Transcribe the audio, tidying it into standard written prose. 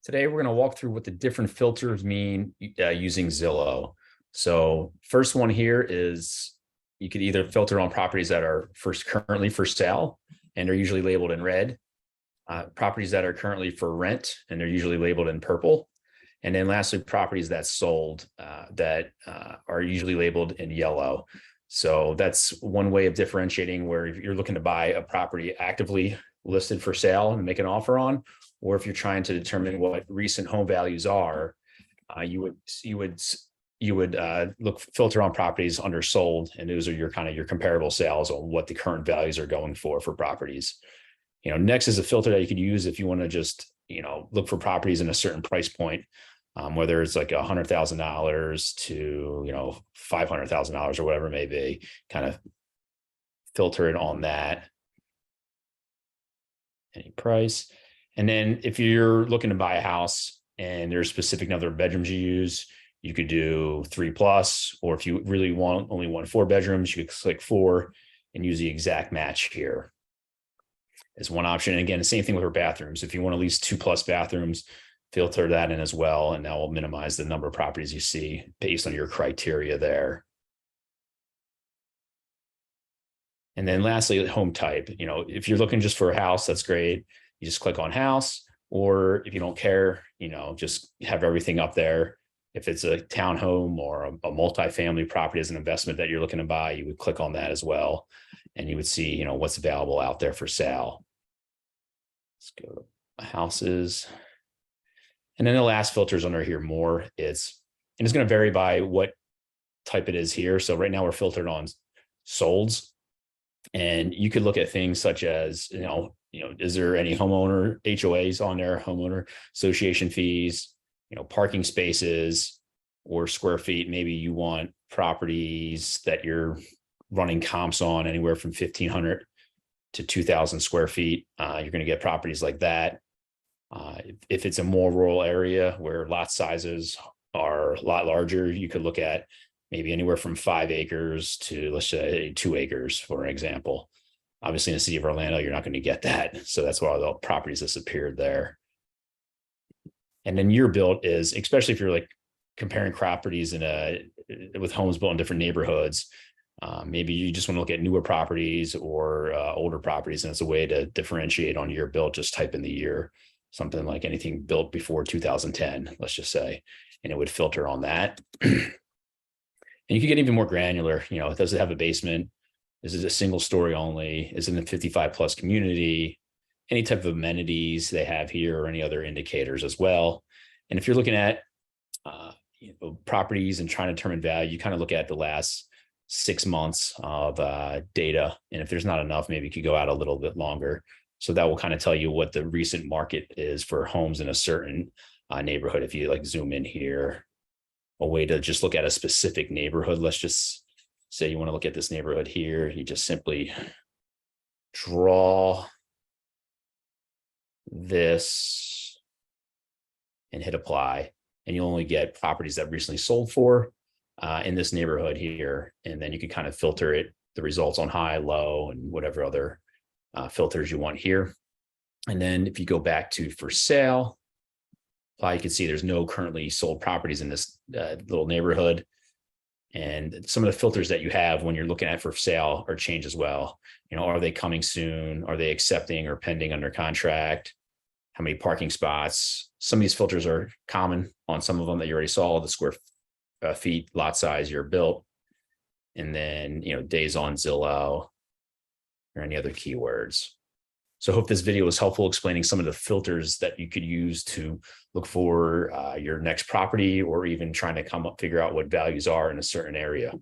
Today, we're going to walk through what the different filters mean using Zillow. So first one here is you could either filter on properties that are currently for sale, and they're usually labeled in red, properties that are currently for rent, and they're usually labeled in purple. And then lastly, properties that sold that are usually labeled in yellow. So that's one way of differentiating where if you're looking to buy a property actively listed for sale and make an offer on, or if you're trying to determine what recent home values are, you would filter on properties under sold, and those are your comparable sales on what the current values are going for properties. Next is a filter that you could use if you want to just look for properties in a certain price point, whether it's like $100,000 to $500,000 or whatever it may be. Kind of filter it on that, any price. And then if you're looking to buy a house and there's specific number of bedrooms you use, you could do 3+, or if you really only want 4 bedrooms, you could click 4 and use the exact match here as one option. And again, the same thing with our bathrooms. If you want at least 2+ bathrooms, filter that in as well, and that will minimize the number of properties you see based on your criteria there. And then lastly, home type. If you're looking just for a house, that's great. You just click on house, or if you don't care, just have everything up there. If it's a townhome or a multifamily property as an investment that you're looking to buy, you would click on that as well, and you would see, what's available out there for sale. Let's go to houses. And then the last filters under here more, it's going to vary by what type it is here. So right now we're filtered on solds, and you could look at things such as, is there any homeowner HOAs on there, homeowner association fees, parking spaces or square feet. Maybe you want properties that you're running comps on anywhere from 1,500 to 2,000 square feet. You're going to get properties like that. If it's a more rural area where lot sizes are a lot larger, you could look at maybe anywhere from 5 acres to, let's say, 2 acres, for an example. Obviously, in the city of Orlando, you're not going to get that. So that's why all the properties disappeared there. And then year built is, especially if you're like comparing properties with homes built in different neighborhoods, maybe you just want to look at newer properties or older properties, and it's a way to differentiate on year built. Just type in the year, something like anything built before 2010, let's just say, and it would filter on that. And you can get even more granular. Does it have a basement? Is it a single story only? Is it a 55+ community? Any type of amenities they have here, or any other indicators as well. And if you're looking at properties and trying to determine value, you kind of look at the last 6 months of data. And if there's not enough, maybe you could go out a little bit longer. So that will kind of tell you what the recent market is for homes in a certain neighborhood. If you zoom in here, a way to just look at a specific neighborhood. Let's just say you want to look at this neighborhood here. You just simply draw this and hit apply, and you'll only get properties that recently sold for in this neighborhood here. And then you can kind of filter the results on high, low, and whatever other filters you want here. And then if you go back to for sale, you can see there's no currently sold properties in this little neighborhood. And some of the filters that you have when you're looking at for sale are changed as well. Are they coming soon? Are they accepting or pending under contract? How many parking spots? Some of these filters are common on some of them that you already saw: the square feet, lot size, year built, and then days on Zillow, or any other keywords. So I hope this video was helpful explaining some of the filters that you could use to look for your next property, or even trying to figure out what values are in a certain area.